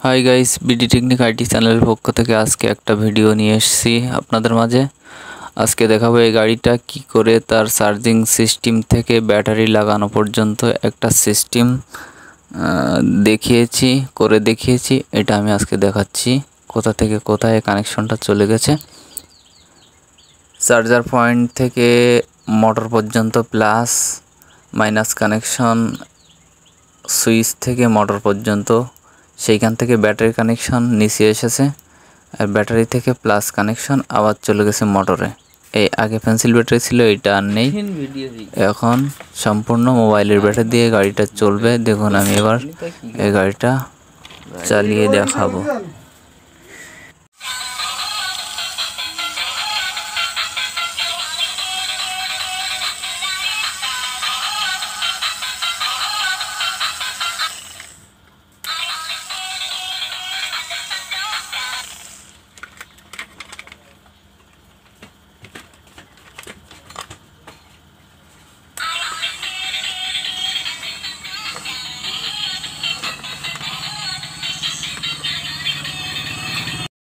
Hi guys, BD technique IT চ্যানেলের পক্ষ থেকে আজকে একটা ভিডিও নিয়ে এসেছি আপনাদের মাঝে। আজকে দেখাবো এই গাড়িটা কি করে তার চার্জিং সিস্টেম থেকে ব্যাটারি লাগানো পর্যন্ত একটা সিস্টেম দেখিয়েছি। এটা আমি আজকে দেখাচ্ছি কোথা থেকে কোথায় কানেকশনটা চলে গেছে। চার্জার পয়েন্ট থেকে মোটর পর্যন্ত প্লাস মাইনাস কানেকশন, সুইচ থেকে মোটর পর্যন্ত, সেইখান থেকে ব্যাটারি কানেকশন নিচে এসেছে, আর ব্যাটারি থেকে প্লাস কানেকশন আবার চলে গেছে মোটরে। এই আগে পেন্সিল ব্যাটারি ছিল, এটা আর নেই। এখন সম্পূর্ণ মোবাইলের ব্যাটারি দিয়ে গাড়িটা চলবে। দেখুন আমি এবার এই গাড়িটা চালিয়ে দেখাবো।